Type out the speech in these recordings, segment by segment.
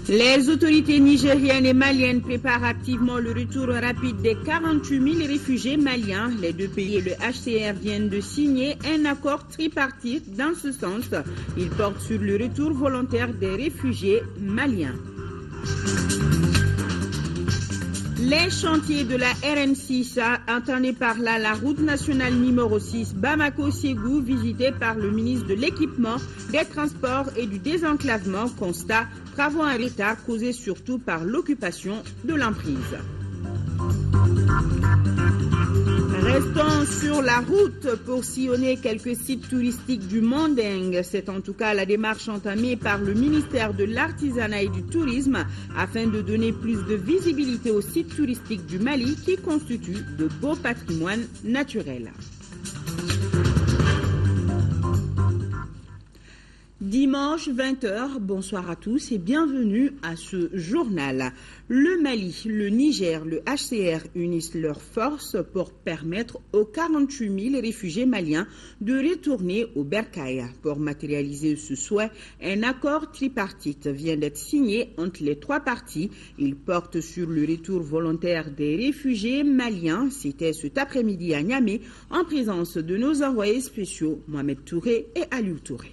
Les autorités nigériennes et maliennes préparent activement le retour rapide des 48 000 réfugiés maliens. Les deux pays et le HCR viennent de signer un accord tripartite dans ce sens. Il porte sur le retour volontaire des réfugiés maliens. Les chantiers de la RN6, entendez par là la route nationale numéro 6 Bamako-Ségou, visitée par le ministre de l'Équipement, des Transports et du Désenclavement, constat travaux en retard causés surtout par l'occupation de l'emprise. Restons sur la route pour sillonner quelques sites touristiques du Manding. C'est en tout cas la démarche entamée par le ministère de l'Artisanat et du Tourisme afin de donner plus de visibilité aux sites touristiques du Mali qui constituent de beaux patrimoines naturels. Dimanche 20h, bonsoir à tous et bienvenue à ce journal. Le Mali, le Niger, le HCR unissent leurs forces pour permettre aux 48 000 réfugiés maliens de retourner au Bercail. Pour matérialiser ce souhait, un accord tripartite vient d'être signé entre les trois parties. Il porte sur le retour volontaire des réfugiés maliens. C'était cet après-midi à Niamey en présence de nos envoyés spéciaux Mohamed Touré et Aliou Touré.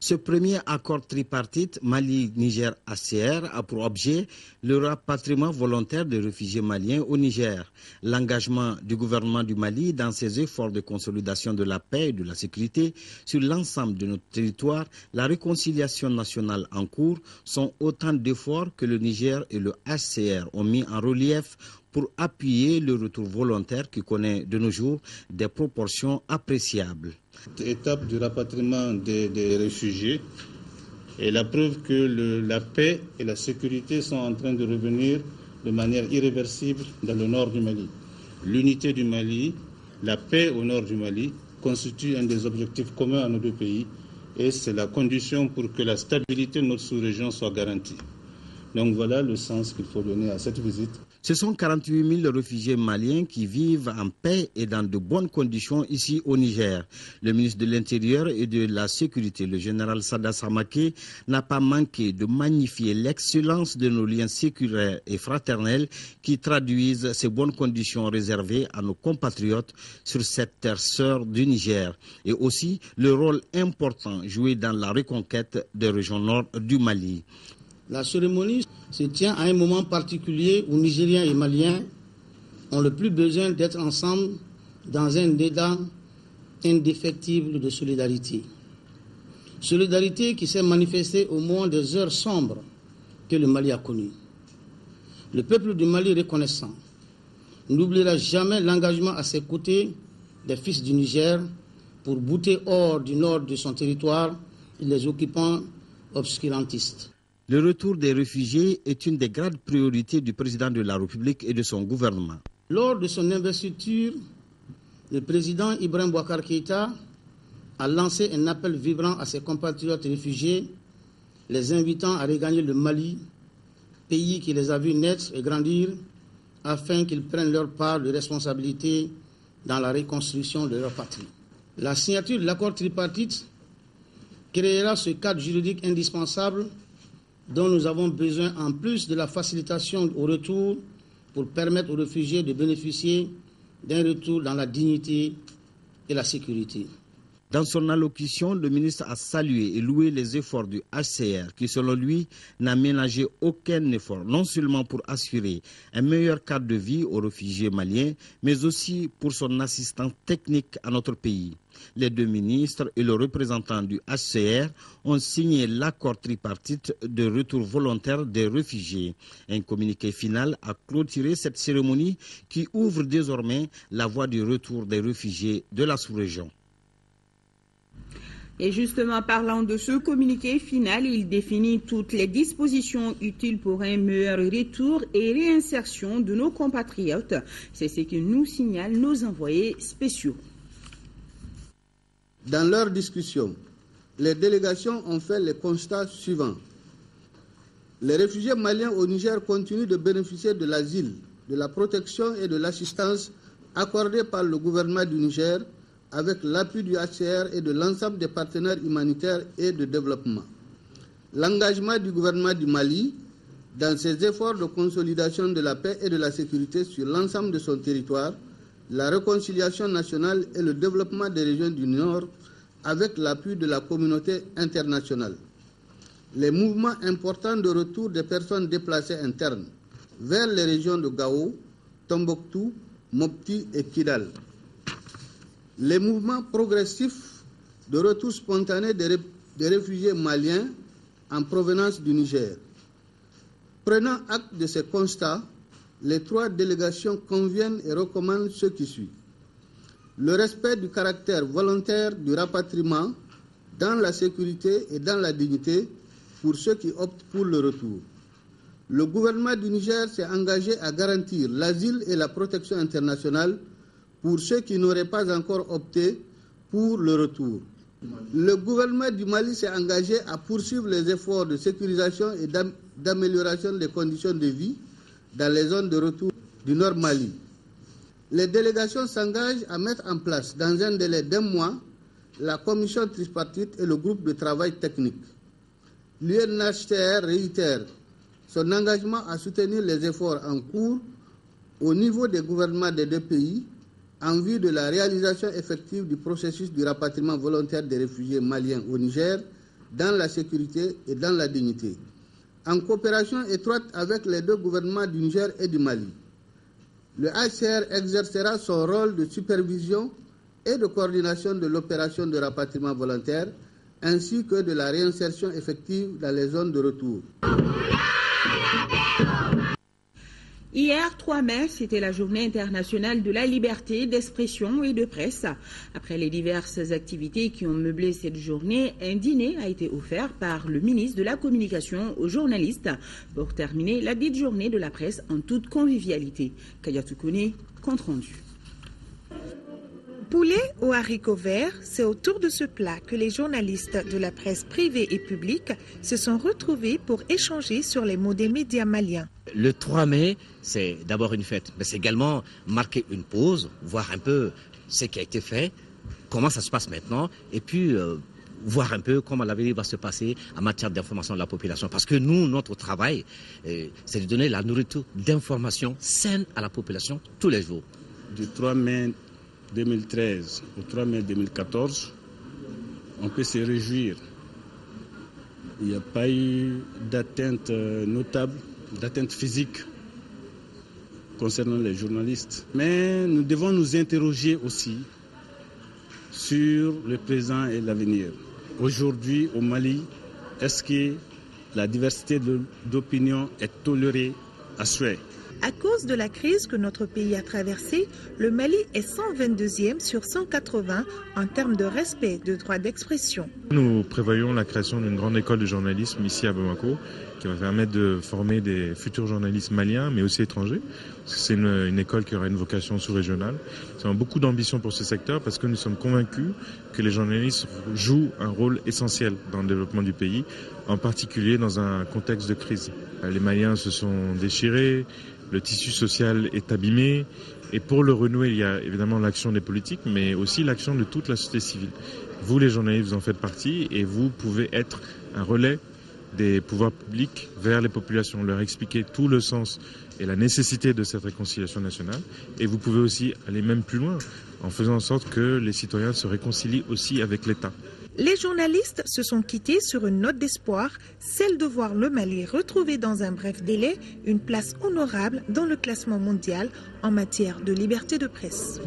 Ce premier accord tripartite Mali-Niger-HCR a pour objet le rapatriement volontaire des réfugiés maliens au Niger. L'engagement du gouvernement du Mali dans ses efforts de consolidation de la paix et de la sécurité sur l'ensemble de notre territoire, la réconciliation nationale en cours sont autant d'efforts que le Niger et le HCR ont mis en relief pour appuyer le retour volontaire qui connaît de nos jours des proportions appréciables. Cette étape du rapatriement des réfugiés est la preuve que la paix et la sécurité sont en train de revenir de manière irréversible dans le nord du Mali. L'unité du Mali, la paix au nord du Mali constitue un des objectifs communs à nos deux pays et c'est la condition pour que la stabilité de notre sous-région soit garantie. Donc voilà le sens qu'il faut donner à cette visite. Ce sont 48 000 réfugiés maliens qui vivent en paix et dans de bonnes conditions ici au Niger. Le ministre de l'Intérieur et de la Sécurité, le général Sada Samake, n'a pas manqué de magnifier l'excellence de nos liens séculaires et fraternels qui traduisent ces bonnes conditions réservées à nos compatriotes sur cette terre sœur du Niger et aussi le rôle important joué dans la reconquête des régions nord du Mali. La cérémonie se tient à un moment particulier où Nigériens et Maliens ont le plus besoin d'être ensemble dans un élan indéfectible de solidarité. Solidarité qui s'est manifestée au moment des heures sombres que le Mali a connues. Le peuple du Mali reconnaissant n'oubliera jamais l'engagement à ses côtés des fils du Niger pour bouter hors du nord de son territoire les occupants obscurantistes. Le retour des réfugiés est une des grandes priorités du président de la République et de son gouvernement. Lors de son investiture, le président Ibrahim Boubacar Keïta a lancé un appel vibrant à ses compatriotes réfugiés, les invitant à regagner le Mali, pays qui les a vus naître et grandir, afin qu'ils prennent leur part de responsabilité dans la reconstruction de leur patrie. La signature de l'accord tripartite créera ce cadre juridique indispensable dont nous avons besoin en plus de la facilitation au retour pour permettre aux réfugiés de bénéficier d'un retour dans la dignité et la sécurité. Dans son allocution, le ministre a salué et loué les efforts du HCR qui, selon lui, n'a ménagé aucun effort, non seulement pour assurer un meilleur cadre de vie aux réfugiés maliens, mais aussi pour son assistance technique à notre pays. Les deux ministres et le représentant du HCR ont signé l'accord tripartite de retour volontaire des réfugiés. Un communiqué final a clôturé cette cérémonie qui ouvre désormais la voie du retour des réfugiés de la sous-région. Et justement, parlant de ce communiqué final, il définit toutes les dispositions utiles pour un meilleur retour et réinsertion de nos compatriotes. C'est ce que nous signalent nos envoyés spéciaux. Dans leur discussion, les délégations ont fait les constats suivants. Les réfugiés maliens au Niger continuent de bénéficier de l'asile, de la protection et de l'assistance accordée par le gouvernement du Niger avec l'appui du HCR et de l'ensemble des partenaires humanitaires et de développement. l'engagement du gouvernement du Mali dans ses efforts de consolidation de la paix et de la sécurité sur l'ensemble de son territoire, la réconciliation nationale et le développement des régions du Nord avec l'appui de la communauté internationale. Les mouvements importants de retour des personnes déplacées internes vers les régions de Gao, Tombouctou, Mopti et Kidal. Les mouvements progressifs de retour spontané des réfugiés maliens en provenance du Niger. Prenant acte de ces constats, les 3 délégations conviennent et recommandent ce qui suit. Le respect du caractère volontaire du rapatriement dans la sécurité et dans la dignité pour ceux qui optent pour le retour. Le gouvernement du Niger s'est engagé à garantir l'asile et la protection internationale pour ceux qui n'auraient pas encore opté pour le retour. Le gouvernement du Mali s'est engagé à poursuivre les efforts de sécurisation et d'amélioration des conditions de vie dans les zones de retour du Nord Mali. Les délégations s'engagent à mettre en place, dans un délai d'1 mois, la commission tripartite et le groupe de travail technique. L'UNHCR réitère son engagement à soutenir les efforts en cours au niveau des gouvernements des 2 pays en vue de la réalisation effective du processus du rapatriement volontaire des réfugiés maliens au Niger dans la sécurité et dans la dignité, en coopération étroite avec les 2 gouvernements du Niger et du Mali. Le HCR exercera son rôle de supervision et de coordination de l'opération de rapatriement volontaire ainsi que de la réinsertion effective dans les zones de retour. Hier, 3 mai, c'était la journée internationale de la liberté d'expression et de presse. Après les diverses activités qui ont meublé cette journée, un dîner a été offert par le ministre de la Communication aux journalistes pour terminer la dite journée de la presse en toute convivialité. Kayatou Kone, compte rendu. Poulet aux haricots verts, c'est autour de ce plat que les journalistes de la presse privée et publique se sont retrouvés pour échanger sur les mots des médias maliens. Le 3 mai, c'est d'abord une fête, mais c'est également marquer une pause, voir un peu ce qui a été fait, comment ça se passe maintenant, et puis voir un peu comment l'avenir va se passer en matière d'information de la population. Parce que nous, notre travail, c'est de donner la nourriture d'information saine à la population tous les jours. Du 3 mai 2013 au 3 mai 2014, on peut se réjouir. Il n'y a pas eu d'atteinte notable, d'atteinte physique concernant les journalistes. Mais nous devons nous interroger aussi sur le présent et l'avenir. Aujourd'hui, au Mali, est-ce que la diversité d'opinion est tolérée à souhait? À cause de la crise que notre pays a traversée, le Mali est 122e sur 180 en termes de respect de droits d'expression. Nous prévoyons la création d'une grande école de journalisme ici à Bamako qui va permettre de former des futurs journalistes maliens mais aussi étrangers. C'est une école qui aura une vocation sous-régionale. Nous avons beaucoup d'ambition pour ce secteur parce que nous sommes convaincus que les journalistes jouent un rôle essentiel dans le développement du pays, en particulier dans un contexte de crise. Les Maliens se sont déchirés, le tissu social est abîmé et pour le renouer, il y a évidemment l'action des politiques mais aussi l'action de toute la société civile. Vous les journalistes, vous en faites partie et vous pouvez être un relais des pouvoirs publics vers les populations, leur expliquer tout le sens et la nécessité de cette réconciliation nationale. Et vous pouvez aussi aller même plus loin en faisant en sorte que les citoyens se réconcilient aussi avec l'État. Les journalistes se sont quittés sur une note d'espoir, celle de voir le Mali retrouver dans un bref délai une place honorable dans le classement mondial en matière de liberté de presse.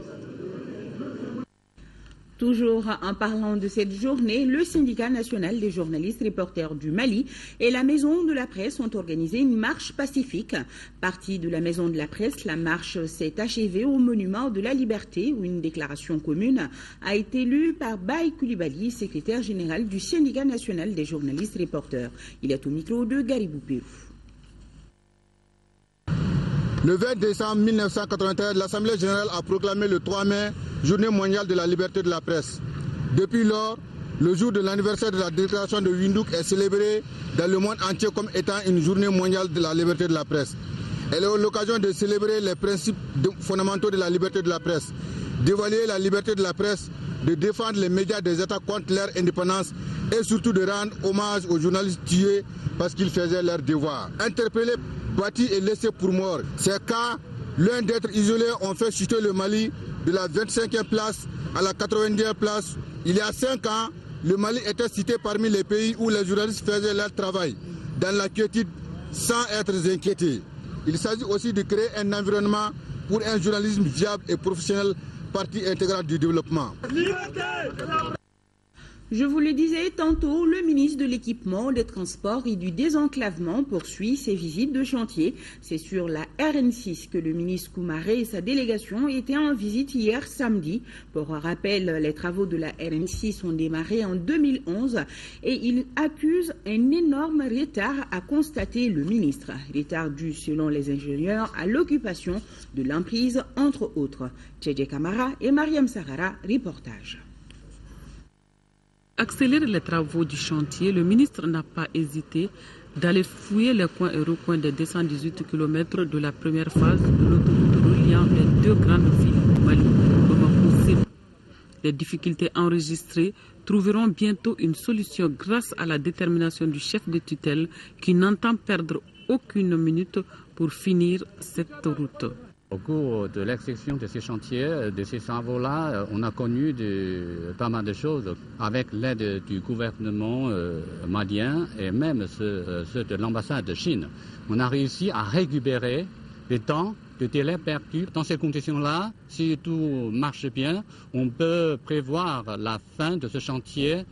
Toujours en parlant de cette journée, le syndicat national des journalistes reporters du Mali et la Maison de la Presse ont organisé une marche pacifique. Partie de la Maison de la Presse, la marche s'est achevée au Monument de la Liberté où une déclaration commune a été lue par Baye Coulibaly, secrétaire général du syndicat national des journalistes reporters. Il est au micro de Garibou Pérou. Le 20 décembre 1993, l'Assemblée générale a proclamé le 3 mai Journée mondiale de la liberté de la presse. Depuis lors, le jour de l'anniversaire de la déclaration de Windhoek est célébré dans le monde entier comme étant une journée mondiale de la liberté de la presse. Elle est l'occasion de célébrer les principes fondamentaux de la liberté de la presse, d'évaluer la liberté de la presse de défendre les médias des États contre leur indépendance et surtout de rendre hommage aux journalistes tués parce qu'ils faisaient leur devoir. Interpellés, battus et laissés pour morts. Ces cas, loin d'être isolés, ont fait chuter le Mali de la 25e place à la 90e place. Il y a 5 ans, le Mali était cité parmi les pays où les journalistes faisaient leur travail, dans la quiétude, sans être inquiétés. Il s'agit aussi de créer un environnement pour un journalisme viable et professionnel, partie intégrale du développement. Je vous le disais tantôt, le ministre de l'Équipement, des Transports et du Désenclavement poursuit ses visites de chantier. C'est sur la RN6 que le ministre Koumaré et sa délégation étaient en visite hier samedi. Pour rappel, les travaux de la RN6 ont démarré en 2011 et ils accusent un énorme retard à constater le ministre. Retard dû, selon les ingénieurs, à l'occupation de l'emprise, entre autres. Tchédje Kamara et Mariam Sahara, reportage. Accélérer les travaux du chantier, le ministre n'a pas hésité d'aller fouiller les coins et recoins des 218 km de la première phase de l'autoroute reliant les 2 grandes villes du Mali, Bamako. Les difficultés enregistrées trouveront bientôt une solution grâce à la détermination du chef de tutelle qui n'entend perdre aucune minute pour finir cette route. Au cours de l'exécution de ces chantiers, de ces travaux-là, on a connu pas mal de choses avec l'aide du gouvernement malien et même ceux de l'ambassade de Chine. On a réussi à récupérer le temps, le délai perdu. Dans ces conditions-là, si tout marche bien, on peut prévoir la fin de ce chantier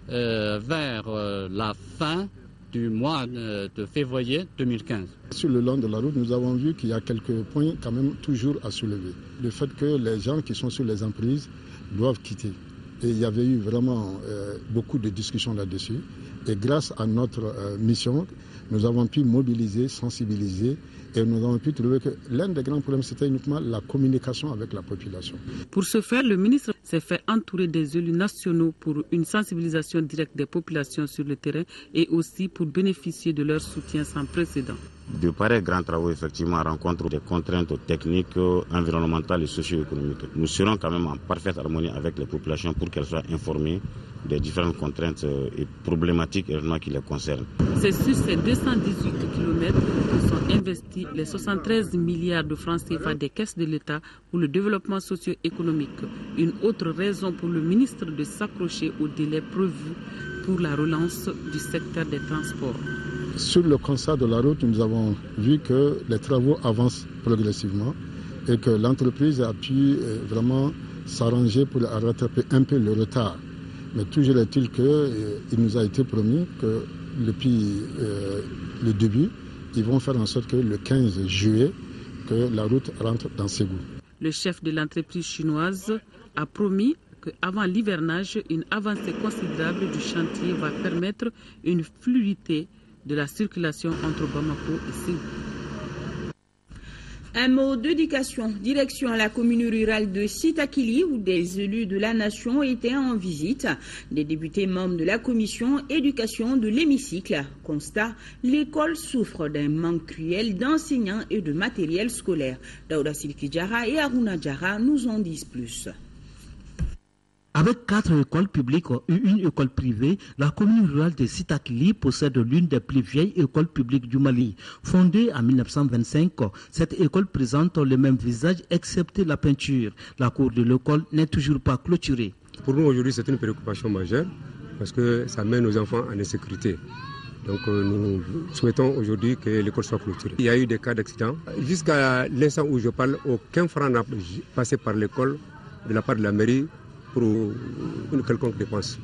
vers la fin du mois de février 2015. Sur le long de la route, nous avons vu qu'il y a quelques points quand même toujours à soulever. Le fait que les gens qui sont sur les emprises doivent quitter. Et il y avait eu vraiment beaucoup de discussions là-dessus. Et grâce à notre mission, nous avons pu mobiliser, sensibiliser et nous avons pu trouver que l'un des grands problèmes, c'était uniquement la communication avec la population. Pour ce faire, le ministre s'est fait entourer des élus nationaux pour une sensibilisation directe des populations sur le terrain et aussi pour bénéficier de leur soutien sans précédent. De pareils grands travaux, effectivement, rencontrent des contraintes techniques, environnementales et socio-économiques. Nous serons quand même en parfaite harmonie avec les populations pour qu'elles soient informées des différentes contraintes et problématiques qui les concernent. C'est sur ces 218 km que sont investis les 73 milliards de francs CFA des caisses de l'État pour le développement socio-économique. Une autre raison pour le ministre de s'accrocher au délai prévu pour la relance du secteur des transports. Sur le constat de la route, nous avons vu que les travaux avancent progressivement et que l'entreprise a pu vraiment s'arranger pour rattraper un peu le retard. Mais toujours est-il qu'il nous a été promis que depuis le début, ils vont faire en sorte que le 15 juillet, que la route rentre dans ses goûts. Le chef de l'entreprise chinoise a promis qu'avant l'hivernage, une avancée considérable du chantier va permettre une fluidité de la circulation entre Bamako et Ségou. Un mot d'éducation, direction à la commune rurale de Sitakili où des élus de la nation étaient en visite. Des députés membres de la commission éducation de l'hémicycle. Constat, l'école souffre d'un manque cruel d'enseignants et de matériel scolaire. Daouda Silki Djara et Aruna Djara nous en disent plus. Avec 4 écoles publiques et une école privée, la commune rurale de Sitakili possède l'une des plus vieilles écoles publiques du Mali. Fondée en 1925, cette école présente le même visage excepté la peinture. La cour de l'école n'est toujours pas clôturée. Pour nous aujourd'hui, c'est une préoccupation majeure parce que ça met nos enfants en insécurité. Donc nous souhaitons aujourd'hui que l'école soit clôturée. Il y a eu des cas d'accident. Jusqu'à l'instant où je parle, aucun franc n'a passé par l'école de la part de la mairie pour une quelconque dépense.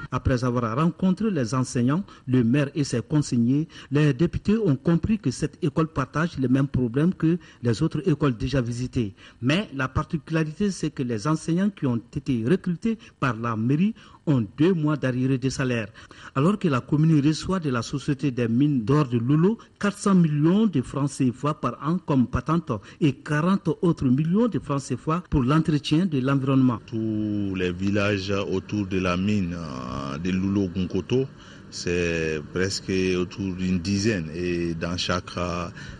Après avoir rencontré les enseignants, le maire et ses conseillers, les députés ont compris que cette école partage les mêmes problèmes que les autres écoles déjà visitées. Mais la particularité, c'est que les enseignants qui ont été recrutés par la mairie ont 2 mois d'arriérés de salaire. Alors que la commune reçoit de la Société des mines d'or de Loulo 400 millions de francs CFA par an comme patente et 40 autres millions de francs CFA pour l'entretien de l'environnement. Tous les villages autour de la mine de Loulo-Gunkoto, c'est presque autour d'une dizaine. Et dans chaque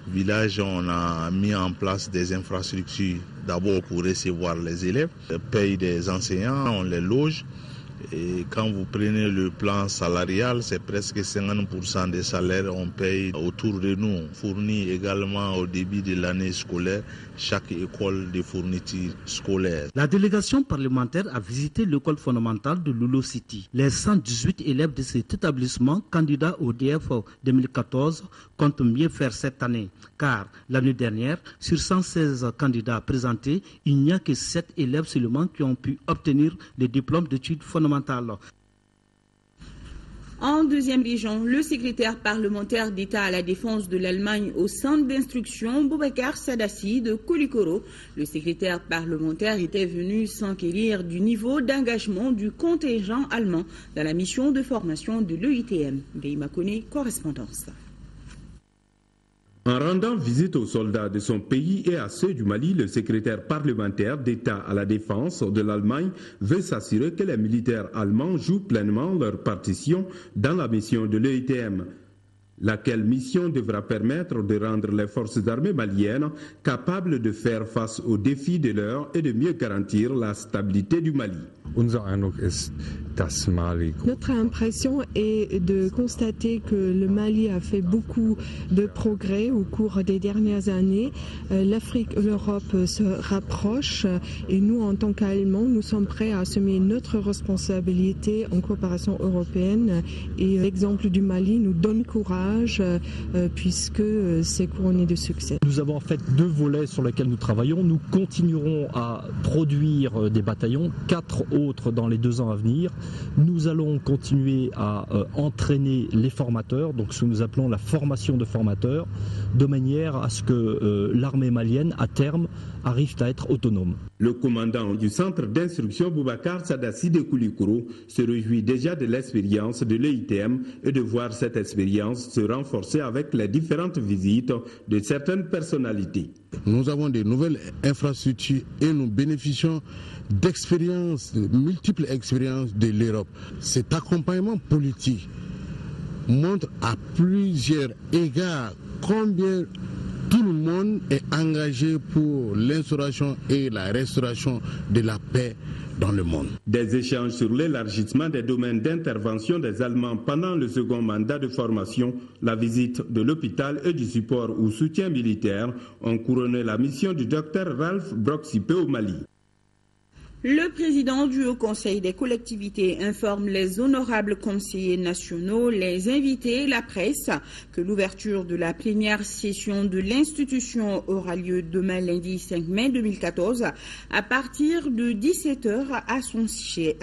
village, on a mis en place des infrastructures d'abord pour recevoir les élèves, paye des enseignants, on les loge. Et quand vous prenez le plan salarial, c'est presque 50% des salaires on paye autour de nous. On fournit également au début de l'année scolaire chaque école de fourniture scolaire. La délégation parlementaire a visité l'école fondamentale de Lulo City. Les 118 élèves de cet établissement, candidats au DF 2014, comptent mieux faire cette année. Car l'année dernière, sur 116 candidats présentés, il n'y a que 7 élèves seulement qui ont pu obtenir le diplôme d'études fondamentales. En deuxième région, le secrétaire parlementaire d'État à la défense de l'Allemagne au centre d'instruction, Boubacar Sadassi de Koulikoro, le secrétaire parlementaire était venu s'enquérir du niveau d'engagement du contingent allemand dans la mission de formation de l'EITM. Deima Kone, correspondance. En rendant visite aux soldats de son pays et à ceux du Mali, le secrétaire parlementaire d'État à la défense de l'Allemagne veut s'assurer que les militaires allemands jouent pleinement leur partition dans la mission de l'EITM. Laquelle mission devra permettre de rendre les forces armées maliennes capables de faire face aux défis de l'heure et de mieux garantir la stabilité du Mali. Notre impression est de constater que le Mali a fait beaucoup de progrès au cours des dernières années. L'Afrique et l'Europe se rapprochent et nous, en tant qu'Allemands, nous sommes prêts à assumer notre responsabilité en coopération européenne. Et l'exemple du Mali nous donne courage puisque c'est couronné de succès. Nous avons en fait 2 volets sur lesquels nous travaillons. Nous continuerons à produire des bataillons, 4 autres dans les 2 ans à venir. Nous allons continuer à entraîner les formateurs, donc ce que nous appelons la formation de formateurs, de manière à ce que l'armée malienne, à terme, arrive à être autonome. Le commandant du centre d'instruction Boubacar Sadassi de Koulikoro se réjouit déjà de l'expérience de l'EITM et de voir cette expérience se renforcer avec les différentes visites de certaines personnalités. Nous avons de nouvelles infrastructures et nous bénéficions d'expériences, de multiples expériences de l'Europe. Cet accompagnement politique montre à plusieurs égards combien tout le monde est engagé pour l'instauration et la restauration de la paix dans le monde. Des échanges sur l'élargissement des domaines d'intervention des Allemands pendant le second mandat de formation, la visite de l'hôpital et du support ou soutien militaire ont couronné la mission du Dr Ralph Broxipé au Mali. Le président du Haut Conseil des collectivités informe les honorables conseillers nationaux, les invités et la presse que l'ouverture de la plénière session de l'institution aura lieu demain lundi 5 mai 2014 à partir de 17h à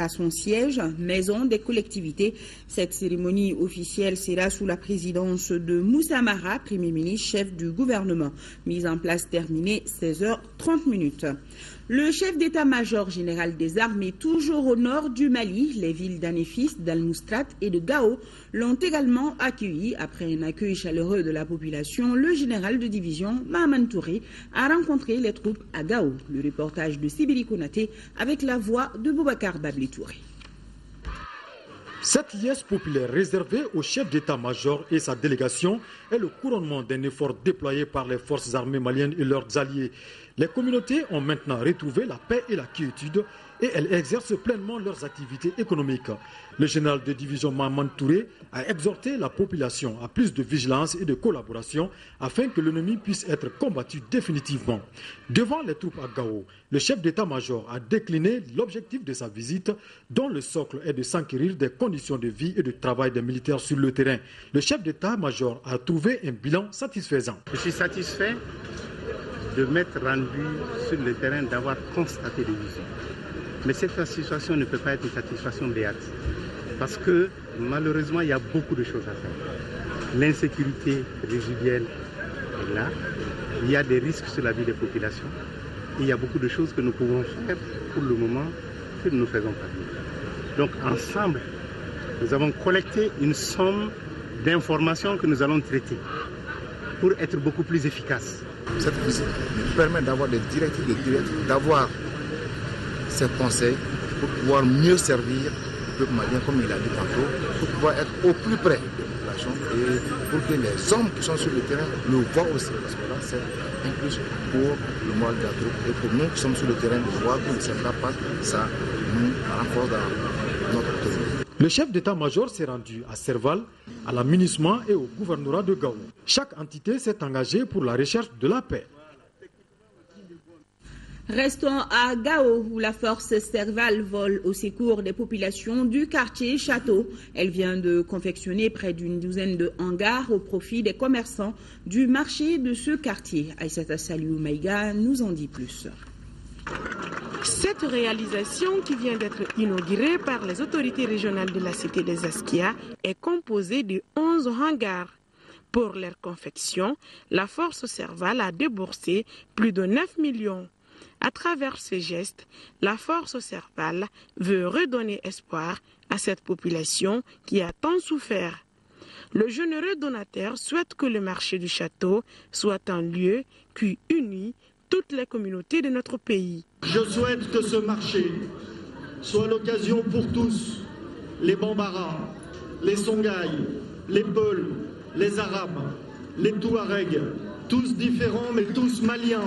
son siège, Maison des collectivités. Cette cérémonie officielle sera sous la présidence de Moussa Mara, Premier ministre, chef du gouvernement. Mise en place terminée 16h30. Le chef d'état-major général des armées, toujours au nord du Mali, les villes d'Anefis, d'Al-Moustrat et de Gao, l'ont également accueilli. Après un accueil chaleureux de la population, le général de division, Mahaman Touré, a rencontré les troupes à Gao. Le reportage de Sibiri Konaté avec la voix de Boubacar Babli Touré. Cette liesse populaire réservée au chef d'état-major et sa délégation est le couronnement d'un effort déployé par les forces armées maliennes et leurs alliés. Les communautés ont maintenant retrouvé la paix et la quiétude et elles exercent pleinement leurs activités économiques. Le général de division Mahaman Touré a exhorté la population à plus de vigilance et de collaboration afin que l'ennemi puisse être combattu définitivement. Devant les troupes à Gao, le chef d'état-major a décliné l'objectif de sa visite, dont le socle est de s'enquérir des conditions de vie et de travail des militaires sur le terrain. Le chef d'état-major a trouvé un bilan satisfaisant. Je suis satisfait de m'être rendu sur le terrain, d'avoir constaté des visions. Mais cette satisfaction ne peut pas être une satisfaction béate. Parce que malheureusement, il y a beaucoup de choses à faire. L'insécurité résiduelle est là. Il y a des risques sur la vie des populations. Et il y a beaucoup de choses que nous pouvons faire pour le moment que nous ne faisons pas. Donc ensemble, nous avons collecté une somme d'informations que nous allons traiter pour être beaucoup plus efficaces. Cette visite nous permet d'avoir des directives, d'avoir ces conseils pour pouvoir mieux servir le peuple malien, comme il a dit tantôt, pour pouvoir être au plus près de la population et pour que les hommes qui sont sur le terrain le voient aussi. Parce que là, c'est un plus pour le moral de la troupe et pour nous qui sommes sur le terrain de voir que ça n'a pas, ça nous renforce dans notre autonomie. Le chef d'état-major s'est rendu à Serval, à la MINUSMA et au gouvernorat de Gao. Chaque entité s'est engagée pour la recherche de la paix. Restons à Gao, où la force Serval vole au secours des populations du quartier Château. Elle vient de confectionner près d'une douzaine de hangars au profit des commerçants du marché de ce quartier. Aïssata Saliou Maïga nous en dit plus. Cette réalisation, qui vient d'être inaugurée par les autorités régionales de la cité des Askia, est composée de 11 hangars. Pour leur confection, la force Serval a déboursé plus de 9 millions. À travers ce geste, la force Serval veut redonner espoir à cette population qui a tant souffert. Le généreux donateur souhaite que le marché du château soit un lieu qui unit toutes les communautés de notre pays. Je souhaite que ce marché soit l'occasion pour tous, les Bambara, les Songhai, les Peuls, les Arabes, les Touaregs, tous différents mais tous maliens,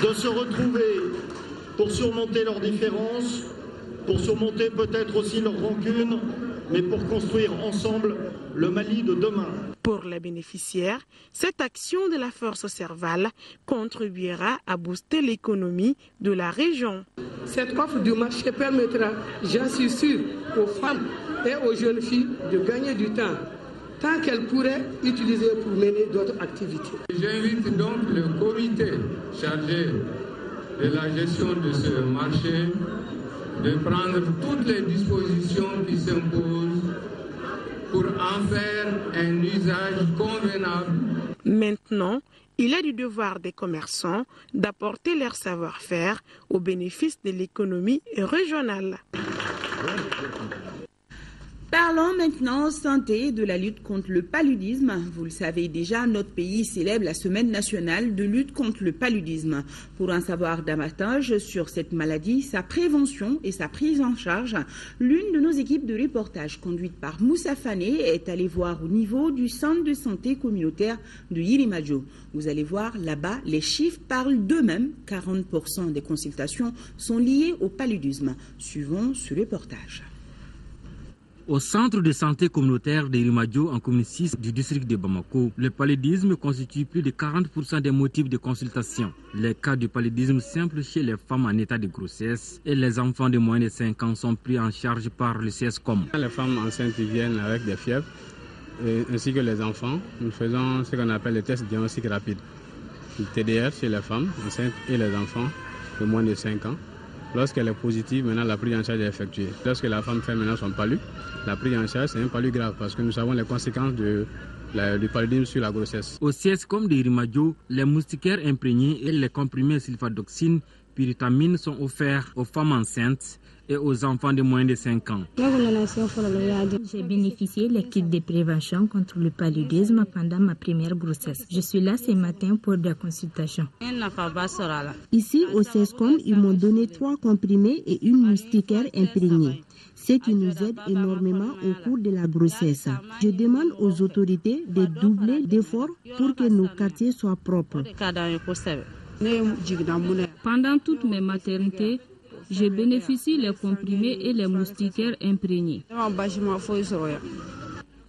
de se retrouver pour surmonter leurs différences, pour surmonter peut-être aussi leurs rancunes, mais pour construire ensemble le Mali de demain. Pour les bénéficiaires, cette action de la force Serval contribuera à booster l'économie de la région. Cette offre du marché permettra, j'en suis sûr, aux femmes et aux jeunes filles de gagner du temps, tant qu'elles pourraient utiliser pour mener d'autres activités. J'invite donc le comité chargé de la gestion de ce marché de prendre toutes les dispositions qui s'imposent pour en faire un usage convenable. Maintenant, il est du devoir des commerçants d'apporter leur savoir-faire au bénéfice de l'économie régionale. Parlons maintenant santé, de la lutte contre le paludisme. Vous le savez déjà, notre pays célèbre la semaine nationale de lutte contre le paludisme. Pour en savoir davantage sur cette maladie, sa prévention et sa prise en charge, l'une de nos équipes de reportage conduite par Moussa Fané est allée voir au niveau du centre de santé communautaire de Yirimadio. Vous allez voir là-bas, les chiffres parlent d'eux-mêmes. 40% des consultations sont liées au paludisme. Suivons ce reportage. Au centre de santé communautaire de Yirimadio, en commune 6 du district de Bamako, le paludisme constitue plus de 40% des motifs de consultation. Les cas de paludisme simple chez les femmes en état de grossesse et les enfants de moins de 5 ans sont pris en charge par le CSCOM. Les femmes enceintes viennent avec des fièvres, ainsi que les enfants. Nous faisons ce qu'on appelle le test diagnostic rapide. Le TDR chez les femmes enceintes et les enfants de moins de 5 ans. Lorsqu'elle est positive, maintenant la prise en charge est effectuée. Lorsque la femme fait maintenant son palu, la prise en charge c'est un palu grave parce que nous savons les conséquences du paludisme sur la grossesse. Au CSCOM de Yirimadio, les moustiquaires imprégnés et les comprimés sulfadoxine, pyritamine sont offerts aux femmes enceintes et aux enfants de moins de 5 ans. J'ai bénéficié des kits de prévention contre le paludisme pendant ma première grossesse. Je suis là ce matin pour des consultations. Ici, au CESCOM, ils m'ont donné 3 comprimés et une moustiquaire imprégnée, ce qui nous aide énormément au cours de la grossesse. Je demande aux autorités de doubler d'efforts pour que nos quartiers soient propres. Pendant toutes mes maternités, je bénéficie les comprimés et les moustiquaires imprégnés.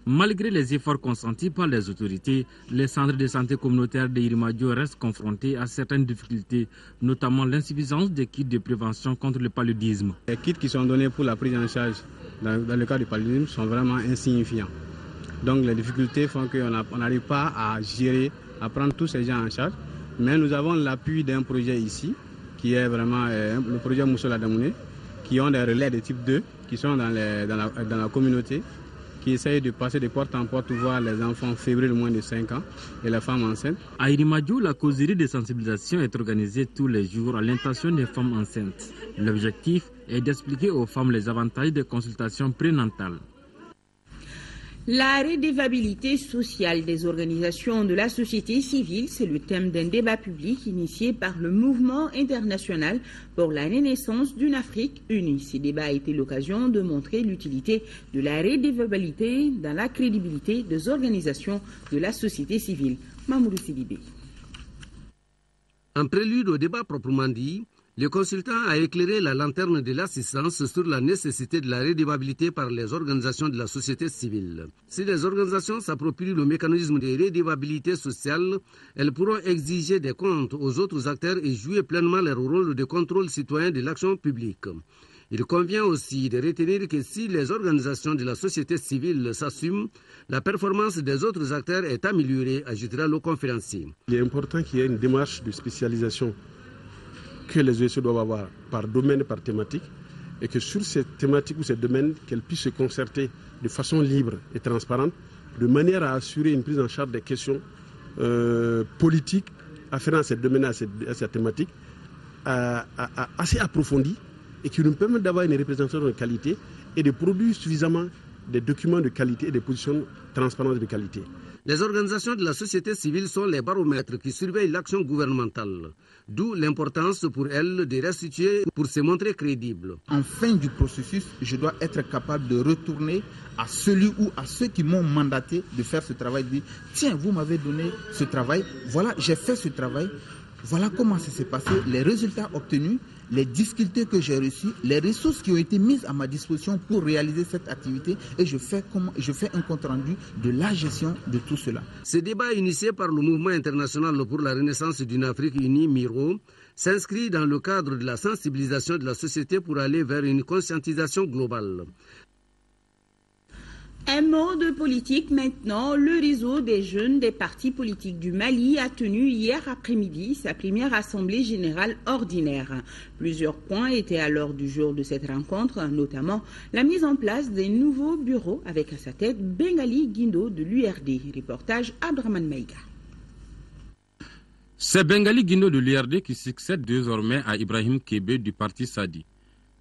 Malgré les efforts consentis par les autorités, les centres de santé communautaires de Yirimadio restent confrontés à certaines difficultés, notamment l'insuffisance des kits de prévention contre le paludisme. Les kits qui sont donnés pour la prise en charge dans le cas du paludisme sont vraiment insignifiants. Donc les difficultés font qu'on n'arrive pas à gérer, à prendre tous ces gens en charge. Mais nous avons l'appui d'un projet ici, qui est vraiment le projet Moussola Damouné, qui ont des relais de type 2, qui sont dans la communauté, qui essayent de passer de porte en porte pour voir les enfants fébriles moins de 5 ans et les femmes enceintes. À Yirimadio, la causerie de sensibilisation est organisée tous les jours à l'intention des femmes enceintes. L'objectif est d'expliquer aux femmes les avantages des consultations prénatales. La redevabilité sociale des organisations de la société civile, c'est le thème d'un débat public initié par le mouvement international pour la renaissance d'une Afrique unie. Ce débat a été l'occasion de montrer l'utilité de la redevabilité dans la crédibilité des organisations de la société civile. Mamoudou Sidibé. En prélude au débat proprement dit, le consultant a éclairé la lanterne de l'assistance sur la nécessité de la redevabilité par les organisations de la société civile. Si les organisations s'approprient le mécanisme de redevabilité sociale, elles pourront exiger des comptes aux autres acteurs et jouer pleinement leur rôle de contrôle citoyen de l'action publique. Il convient aussi de retenir que si les organisations de la société civile s'assument, la performance des autres acteurs est améliorée, ajoutera le conférencier. Il est important qu'il y ait une démarche de spécialisation que les OSC doivent avoir par domaine et par thématique, et que sur ces thématiques ou ces domaines, qu'elles puissent se concerter de façon libre et transparente, de manière à assurer une prise en charge des questions politiques afférentes à ces domaines, à cette thématique, assez approfondies, et qui nous permettent d'avoir une représentation de qualité et de produire suffisamment des documents de qualité et des positions transparentes de qualité. Les organisations de la société civile sont les baromètres qui surveillent l'action gouvernementale, d'où l'importance pour elles de restituer pour se montrer crédibles. En fin du processus, je dois être capable de retourner à celui ou à ceux qui m'ont mandaté de faire ce travail, de dire tiens, vous m'avez donné ce travail, voilà, j'ai fait ce travail, voilà comment ça s'est passé, les résultats obtenus, les difficultés que j'ai reçues, les ressources qui ont été mises à ma disposition pour réaliser cette activité, et je fais un compte-rendu de la gestion de tout cela. Ce débat initié par le mouvement international pour la renaissance d'une Afrique unie, MIRO, s'inscrit dans le cadre de la sensibilisation de la société pour aller vers une conscientisation globale. Un mot de politique maintenant. Le réseau des jeunes des partis politiques du Mali a tenu hier après-midi sa première assemblée générale ordinaire. Plusieurs points étaient à l'ordre du jour de cette rencontre, notamment la mise en place des nouveaux bureaux avec à sa tête Bengali Guindo de l'URD. Reportage Abdraman Maïga. C'est Bengali Guindo de l'URD qui succède désormais à Ibrahim Kébé du parti Sadi.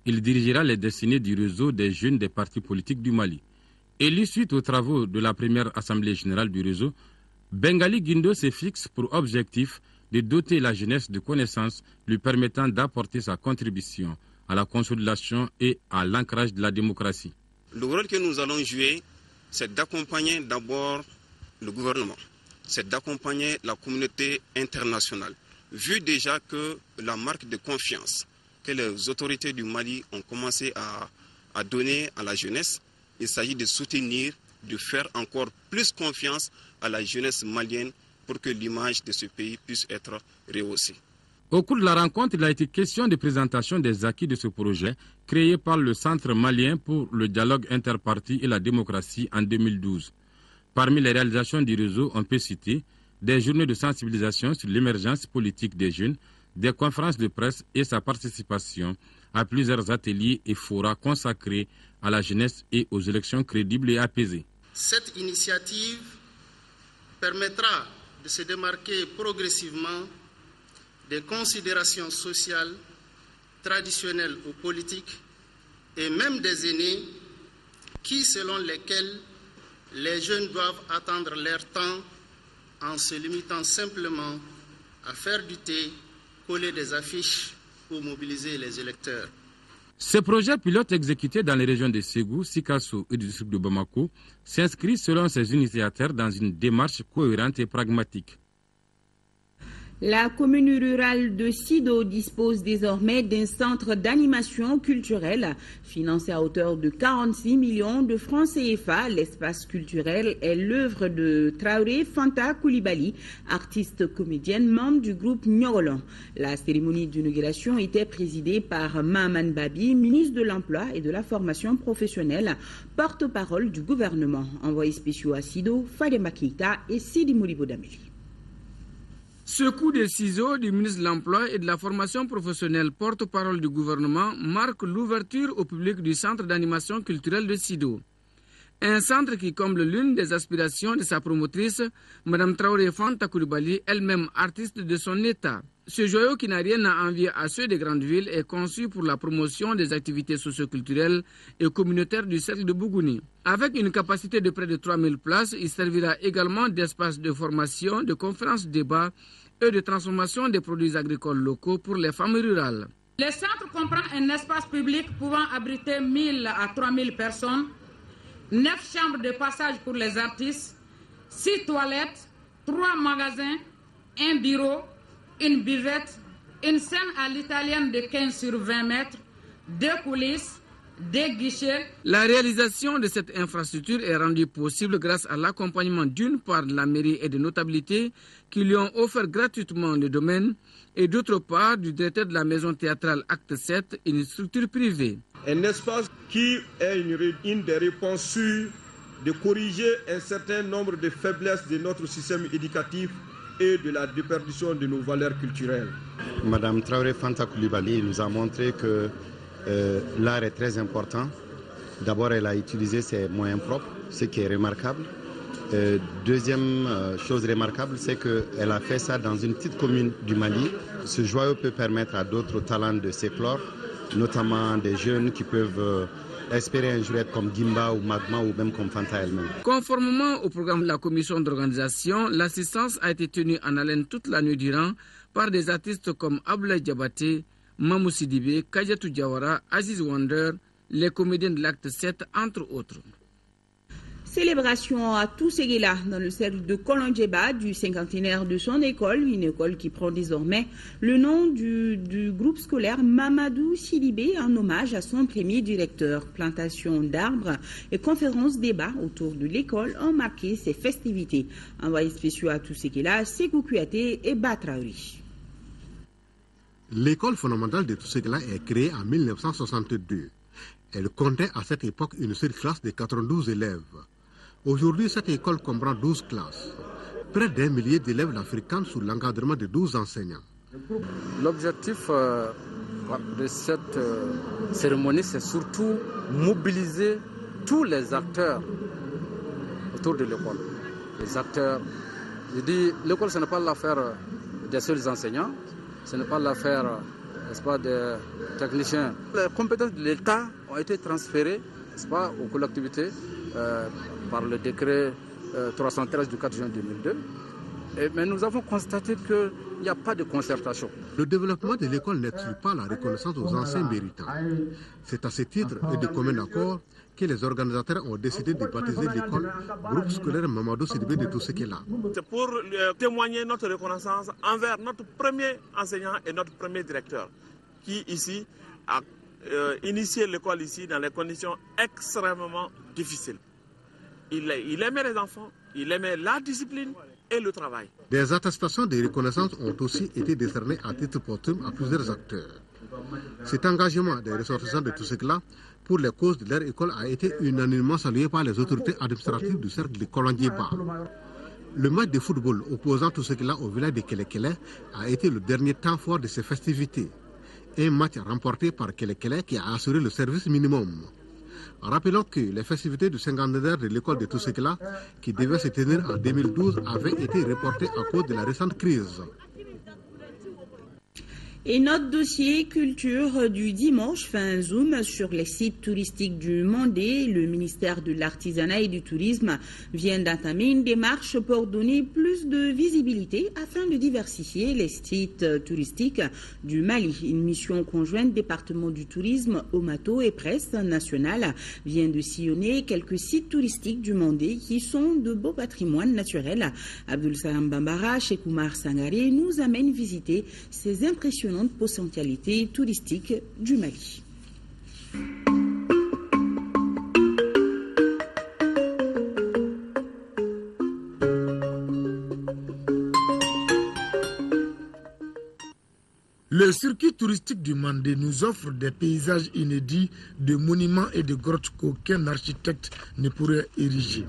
Il dirigera les destinées du réseau des jeunes des partis politiques du Mali. Élu suite aux travaux de la première assemblée générale du réseau, Bengali Guindo se fixe pour objectif de doter la jeunesse de connaissances lui permettant d'apporter sa contribution à la consolidation et à l'ancrage de la démocratie. Le rôle que nous allons jouer, c'est d'accompagner d'abord le gouvernement, c'est d'accompagner la communauté internationale. Vu déjà que la marque de confiance que les autorités du Mali ont commencé à donner à la jeunesse, il s'agit de soutenir, de faire encore plus confiance à la jeunesse malienne pour que l'image de ce pays puisse être rehaussée. Au cours de la rencontre, il a été question de présentation des acquis de ce projet créé par le Centre malien pour le dialogue interparti et la démocratie en 2012. Parmi les réalisations du réseau, on peut citer des journées de sensibilisation sur l'émergence politique des jeunes, des conférences de presse et sa participation à plusieurs ateliers et forats consacrés à la jeunesse et aux élections crédibles et apaisées. Cette initiative permettra de se démarquer progressivement des considérations sociales traditionnelles ou politiques et même des aînés selon lesquels les jeunes doivent attendre leur temps en se limitant simplement à faire du thé, coller des affiches ou mobiliser les électeurs. Ce projet pilote exécuté dans les régions de Ségou, Sikasso et du district de Bamako s'inscrit selon ses initiateurs dans une démarche cohérente et pragmatique. La commune rurale de Sido dispose désormais d'un centre d'animation culturelle financé à hauteur de 46 millions de francs CFA. L'espace culturel est l'œuvre de Traoré Fanta Koulibaly, artiste comédienne, membre du groupe Nyogolon. La cérémonie d'inauguration était présidée par Mahaman Babi, ministre de l'Emploi et de la Formation professionnelle, porte-parole du gouvernement. Envoyés spéciaux à Sido, Fadema Keita et Sidi Moribo Dameli. Ce coup de ciseaux du ministre de l'Emploi et de la Formation professionnelle, porte-parole du gouvernement, marque l'ouverture au public du centre d'animation culturelle de Sido. Un centre qui comble l'une des aspirations de sa promotrice, Mme Traoré Fanta Koulibaly, elle-même artiste de son état. Ce joyau qui n'a rien à envier à ceux des grandes villes est conçu pour la promotion des activités socioculturelles et communautaires du cercle de Bougouni. Avec une capacité de près de 3000 places, il servira également d'espace de formation, de conférences, débats et de transformation des produits agricoles locaux pour les femmes rurales. Le centre comprend un espace public pouvant abriter 1000 à 3000 personnes, 9 chambres de passage pour les artistes, 6 toilettes, 3 magasins, un bureau, une buvette, une scène à l'italienne de 15 sur 20 mètres, 2 coulisses, des guichets. La réalisation de cette infrastructure est rendue possible grâce à l'accompagnement d'une part de la mairie et des notabilités qui lui ont offert gratuitement le domaine et d'autre part du directeur de la maison théâtrale Acte 7, une structure privée. Un espace qui est une des réponses sûres de corriger un certain nombre de faiblesses de notre système éducatif et de la déperdition de nos valeurs culturelles. Madame Traoré Fanta Coulibaly nous a montré que l'art est très important. D'abord, elle a utilisé ses moyens propres, ce qui est remarquable. Deuxième chose remarquable, c'est qu'elle a fait ça dans une petite commune du Mali. Ce joyau peut permettre à d'autres talents de s'éclore, notamment des jeunes qui peuvent espérer un jour être comme Gimba ou Magma ou même comme Fanta elle-même. Conformément au programme de la commission d'organisation, l'assistance a été tenue en haleine toute la nuit durant par des artistes comme Abdoulaye Diabaté, Mamou Sidibé, Kadiatou Diawara, Aziz Wonder, les comédiens de l'Acte 7, entre autres. Célébration à Tousséguéla dans le cercle de Kolondjeba du cinquantenaire de son école, une école qui prend désormais le nom du groupe scolaire Mamadou Sidibé en hommage à son premier directeur. Plantation d'arbres et conférences débat autour de l'école ont marqué ces festivités. Envoyés spéciaux à Tousséguéla, Sékou Kouyaté et Batraoui. L'école fondamentale de Tousséguéla est créée en 1962. Elle comptait à cette époque une seule classe de 92 élèves. Aujourd'hui, cette école comprend 12 classes. Près d'1 millier d'élèves la fréquentent sous l'encadrement de 12 enseignants. L'objectif de cette cérémonie, c'est surtout mobiliser tous les acteurs autour de l'école. Les acteurs, je dis, l'école, ce n'est pas l'affaire des seuls enseignants, ce n'est pas l'affaire, n'est-ce pas, des techniciens. Les compétences de l'État ont été transférées, n'est-ce pas, aux collectivités par le décret 313 du 4 juin 2002. Mais nous avons constaté qu'il n'y a pas de concertation. Le développement de l'école n'exclut pas la reconnaissance aux anciens méritants. C'est à ce titre et de commun accord que les organisateurs ont décidé de baptiser l'école Groupe scolaire Mamadou Sidibé de Tousséguéla. C'est pour témoigner notre reconnaissance envers notre premier enseignant et notre premier directeur, qui ici a initié l'école ici dans des conditions extrêmement difficiles. Il aimait les enfants, il aimait la discipline et le travail. Des attestations de reconnaissance ont aussi été décernées à titre posthume à plusieurs acteurs. Cet engagement des ressortissants de Tousséguéla pour les causes de leur école a été unanimement salué par les autorités administratives du cercle de Kolondjeba. Le match de football opposant Tousséguéla au village de Kelekele a été le dernier temps fort de ces festivités. Un match remporté par Kelekele qui a assuré le service minimum. Rappelons que les festivités du cinquantenaire de l'école de Tousséguéla, qui devaient se tenir en 2012, avaient été reportées à cause de la récente crise. Et notre dossier culture du dimanche fait un zoom sur les sites touristiques du Mandé. Le ministère de l'Artisanat et du Tourisme vient d'entamer une démarche pour donner plus de visibilité afin de diversifier les sites touristiques du Mali. Une mission conjointe département du tourisme, Omato et presse nationale vient de sillonner quelques sites touristiques du Mandé qui sont de beaux patrimoines naturels. Abdul Salam Bambara, Cheikh Oumar Sangaré nous amène visiter ces impressionnantes potentialités touristiques du Mali. Le circuit touristique du Mandé nous offre des paysages inédits, de monuments et de grottes qu'aucun architecte ne pourrait ériger.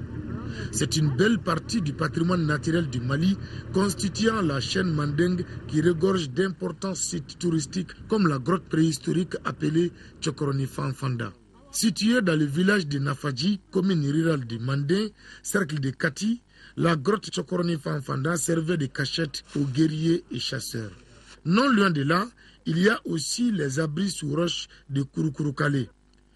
C'est une belle partie du patrimoine naturel du Mali, constituant la chaîne Mandeng qui regorge d'importants sites touristiques comme la grotte préhistorique appelée Tchokoroni Fanfanda. Située dans le village de Nafadji, commune rurale du Mandé, cercle de Kati, la grotte Tchokoroni Fanfanda servait de cachette aux guerriers et chasseurs. Non loin de là, il y a aussi les abris sous roche de Kouroukourou-Kalé.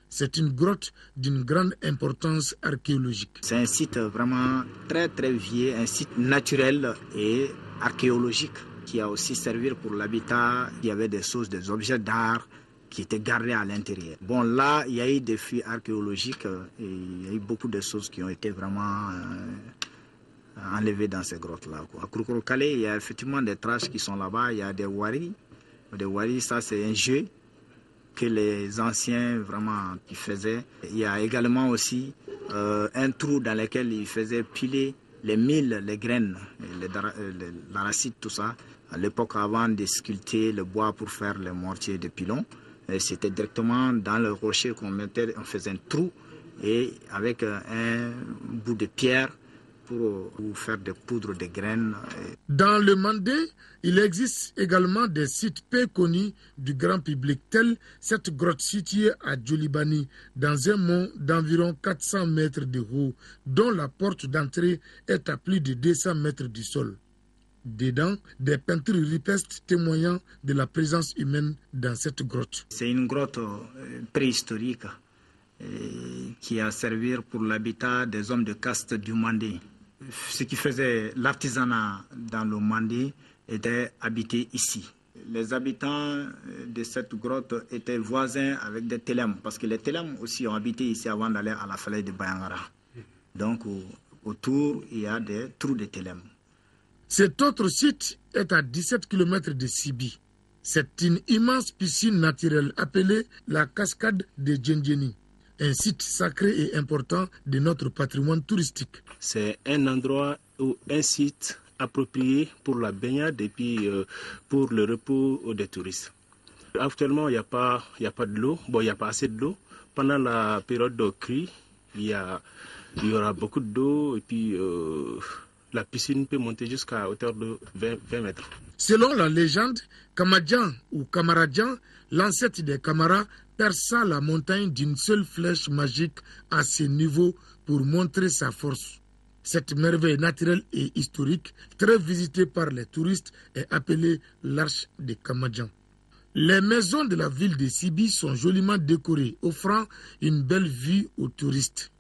C'est une grotte d'une grande importance archéologique. C'est un site vraiment très très vieux, un site naturel et archéologique qui a aussi servi pour l'habitat. Il y avait des choses, des objets d'art qui étaient gardés à l'intérieur. Bon, là, il y a eu des fouilles archéologiques et il y a eu beaucoup de choses qui ont été vraiment enlevées dans ces grottes-là. À Kouroukourou-Kalé, il y a effectivement des traces qui sont là-bas. Il y a des waris. Des waris, ça c'est un jeu que les anciens vraiment qui faisaient. Il y a également aussi un trou dans lequel ils faisaient piler les milles, les graines, l'arachide, tout ça. À l'époque, avant de sculpter le bois pour faire les mortiers de pilon, c'était directement dans le rocher qu'on mettait, on faisait un trou et avec un bout de pierre pour faire des poudres de graines. Dans le Mandé, il existe également des sites peu connus du grand public, tels cette grotte située à Djolibani, dans un mont d'environ 400 mètres de haut, dont la porte d'entrée est à plus de 200 mètres du sol. Dedans, des peintures rupestres témoignant de la présence humaine dans cette grotte. C'est une grotte préhistorique qui a servi pour l'habitat des hommes de caste du Mandé. Ce qui faisait l'artisanat dans le Mandé était habité ici. Les habitants de cette grotte étaient voisins avec des Télèmes, parce que les Télèmes aussi ont habité ici avant d'aller à la falaise de Bayangara. Donc autour, il y a des trous de Télèmes. Cet autre site est à 17 km de Sibi. C'est une immense piscine naturelle appelée la cascade de Djendjeni, un site sacré et important de notre patrimoine touristique. C'est un endroit ou un site approprié pour la baignade et puis pour le repos des touristes. Actuellement, il n'y a pas de l'eau. Bon, il n'y a pas assez de l'eau. Pendant la période de crue, il y aura beaucoup d'eau et puis la piscine peut monter jusqu'à hauteur de 20 mètres. Selon la légende, Kamadjan ou Kamaradjan, l'ancêtre des Kamaras, perça la montagne d'une seule flèche magique à ce niveau pour montrer sa force. Cette merveille naturelle et historique, très visitée par les touristes, est appelée l'Arche de Kamadjan. Les maisons de la ville de Sibi sont joliment décorées, offrant une belle vue aux touristes.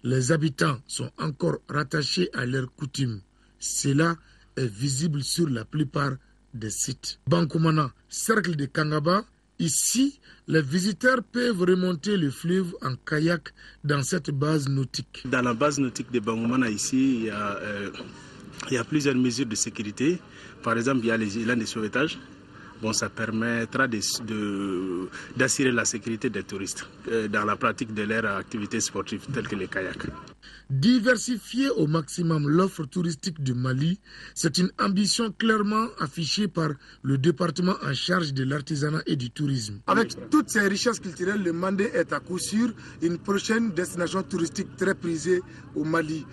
Les habitants sont encore rattachés à leurs coutumes. Cela est visible sur la plupart des sites. Bankoumana, cercle de Kangaba. Ici, les visiteurs peuvent remonter le fleuve en kayak dans cette base nautique. Dans la base nautique de Bankoumana, ici, il y a plusieurs mesures de sécurité. Par exemple, il y a les élans de sauvetage. Bon, ça permettra d'assurer la sécurité des touristes dans la pratique de leurs activités sportives telles que les kayaks. Diversifier au maximum l'offre touristique du Mali, c'est une ambition clairement affichée par le département en charge de l'artisanat et du tourisme. Avec toutes ces richesses culturelles, le Mandé est à coup sûr une prochaine destination touristique très prisée au Mali.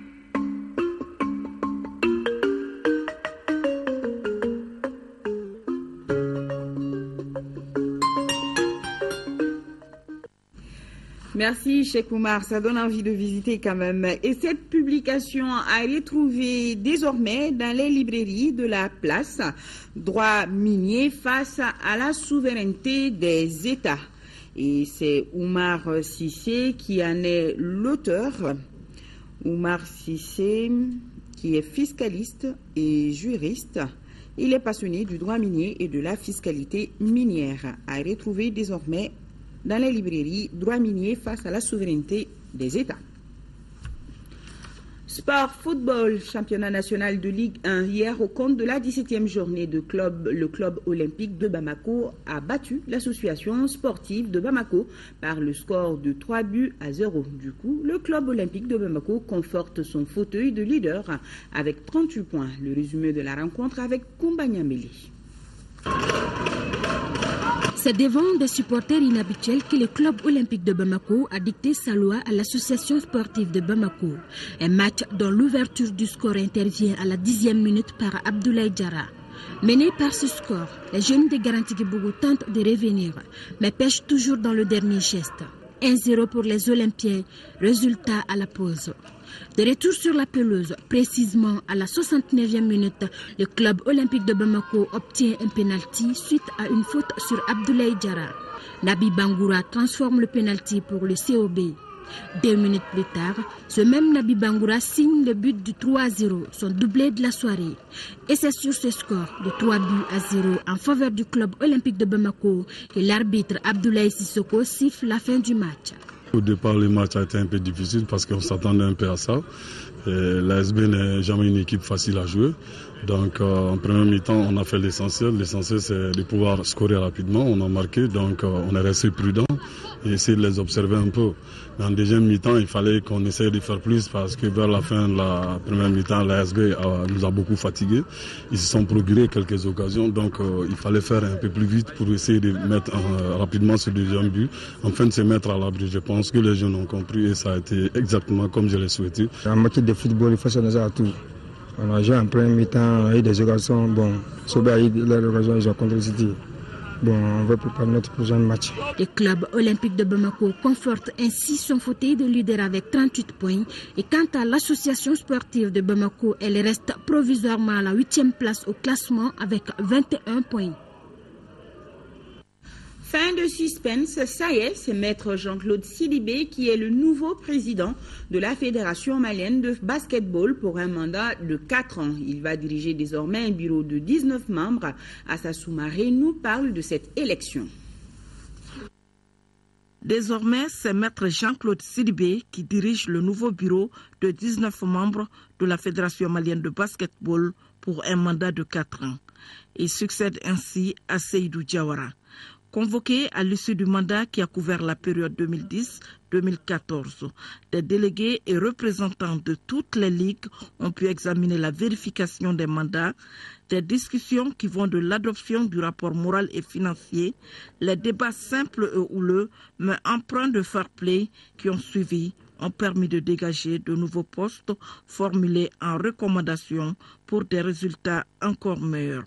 Merci Cheikh Oumar, ça donne envie de visiter quand même. Et cette publication a retrouvé désormais dans les librairies de la place droit minier face à la souveraineté des États. Et c'est Oumar Cissé qui en est l'auteur. Oumar Cissé qui est fiscaliste et juriste. Il est passionné du droit minier et de la fiscalité minière. A retrouvé désormais dans les librairies, droit minier face à la souveraineté des États. Sport, football, championnat national de Ligue 1. Hier, au compte de la 17e journée de le club olympique de Bamako a battu l'association sportive de Bamako par le score de 3-0. Du coup, le club olympique de Bamako conforte son fauteuil de leader avec 38 points. Le résumé de la rencontre avec Koumba Nyameli. C'est devant des supporters inhabituels que le club olympique de Bamako a dicté sa loi à l'association sportive de Bamako. Un match dont l'ouverture du score intervient à la 10e minute par Abdoulaye Diarra. Menés par ce score, les jeunes de Garanti Kibougou tentent de revenir, mais pêchent toujours dans le dernier geste. 1-0 pour les Olympiens. Résultat à la pause. De retour sur la pelouse, précisément à la 69e minute, le club olympique de Bamako obtient un pénalty suite à une faute sur Abdoulaye Diarra. Nabi Bangoura transforme le pénalty pour le COB. 2 minutes plus tard, ce même Nabi Bangoura signe le but du 3-0, son doublé de la soirée. Et c'est sur ce score de 3-0 en faveur du club olympique de Bamako que l'arbitre Abdoulaye Sissoko siffle la fin du match. Au départ, le match a été un peu difficile parce qu'on s'attendait un peu à ça. L'ASB n'est jamais une équipe facile à jouer. Donc en première mi-temps, on a fait l'essentiel. L'essentiel, c'est de pouvoir scorer rapidement. On a marqué, donc on est resté prudent et essayer de les observer un peu. En deuxième mi-temps, il fallait qu'on essaye de faire plus parce que vers la fin de la première mi-temps, l'ASB nous a beaucoup fatigués. Ils se sont procurés quelques occasions, donc il fallait faire un peu plus vite pour essayer de mettre rapidement ce deuxième but, afin de se mettre à l'abri. Je pense que les jeunes ont compris et ça a été exactement comme je l'ai souhaité. En matière de football, il faut s'en à tout. On a joué en première mi-temps, il y a eu des occasions. Bon, Sobe a eu l'occasion, ils ont contre le City. Bon, on va préparer notre prochain match. Le club olympique de Bamako conforte ainsi son fauteuil de leader avec 38 points. Et quant à l'association sportive de Bamako, elle reste provisoirement à la 8e place au classement avec 21 points. Fin de suspense, ça y est, c'est maître Jean-Claude Sidibé qui est le nouveau président de la Fédération malienne de basketball pour un mandat de 4 ans. Il va diriger désormais un bureau de 19 membres. Assa Soumaré nous parle de cette élection. Désormais, c'est maître Jean-Claude Sidibé qui dirige le nouveau bureau de 19 membres de la Fédération malienne de basketball pour un mandat de 4 ans. Il succède ainsi à Seydou Diawara. Convoqués à l'issue du mandat qui a couvert la période 2010-2014, des délégués et représentants de toutes les ligues ont pu examiner la vérification des mandats, des discussions qui vont de l'adoption du rapport moral et financier, les débats simples et houleux, mais empreints de fair play qui ont suivi, ont permis de dégager de nouveaux postes formulés en recommandations pour des résultats encore meilleurs.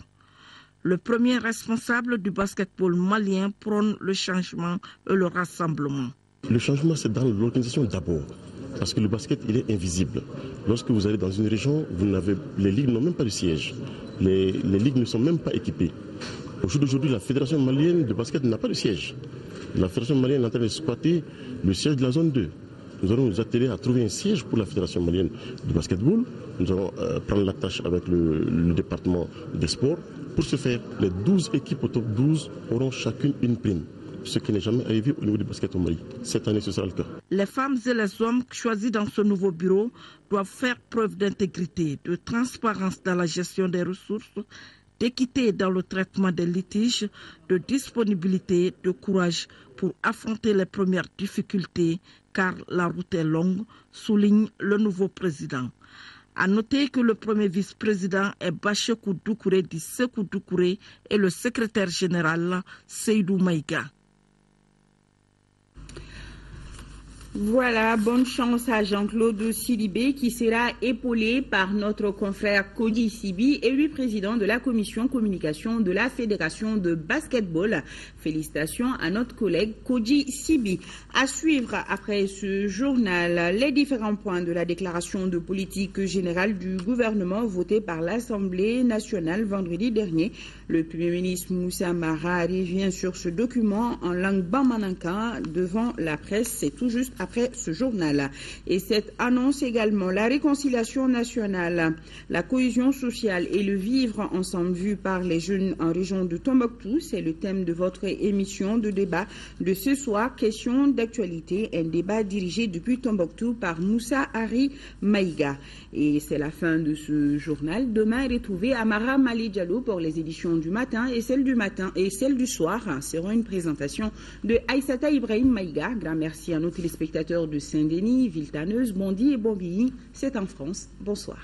Le premier responsable du basketball malien prône le changement et le rassemblement. Le changement, c'est dans l'organisation d'abord. Parce que le basket, il est invisible. Lorsque vous allez dans une région, les ligues n'ont même pas de siège. Les ligues ne sont même pas équipées. Au jour d'aujourd'hui, la Fédération malienne de basket n'a pas de siège. La Fédération malienne est en train de squatter le siège de la zone 2. Nous allons nous atteler à trouver un siège pour la Fédération malienne de basketball. Nous allons prendre la tâche avec le département des sports. Pour ce faire, les 12 équipes au top 12 auront chacune une prime, ce qui n'est jamais arrivé au niveau du basket au Mali. Cette année, ce sera le cas. Les femmes et les hommes choisis dans ce nouveau bureau doivent faire preuve d'intégrité, de transparence dans la gestion des ressources, d'équité dans le traitement des litiges, de disponibilité, de courage pour affronter les premières difficultés, car la route est longue, souligne le nouveau président. À noter que le premier vice-président est Bachekou Doukouré dit Sekou Doukouré et le secrétaire général Seydou Maïga. Voilà, bonne chance à Jean-Claude Sidibé qui sera épaulé par notre confrère Kodji Sibi, élu président de la commission communication de la Fédération de basketball. Félicitations à notre collègue Kodji Sibi. À suivre après ce journal, les différents points de la déclaration de politique générale du gouvernement votée par l'Assemblée nationale vendredi dernier. Le Premier ministre Moussa Mara revient sur ce document en langue bamananka devant la presse. C'est tout juste après ce journal. Et cette annonce également, la réconciliation nationale, la cohésion sociale et le vivre ensemble vu par les jeunes en région de Tombouctou, c'est le thème de votre émission de débat de ce soir. Question d'actualité, un débat dirigé depuis Tombouctou par Moussa Hari Maïga. Et c'est la fin de ce journal. Demain, retrouvez Amara Mali Diallo pour les éditions du matin et celle du soir seront une présentation de Aïssata Ibrahim Maïga. Grand merci à nos téléspectateurs de Saint-Denis, Villetaneuse, Bondy et Bonbilly. C'est en France. Bonsoir.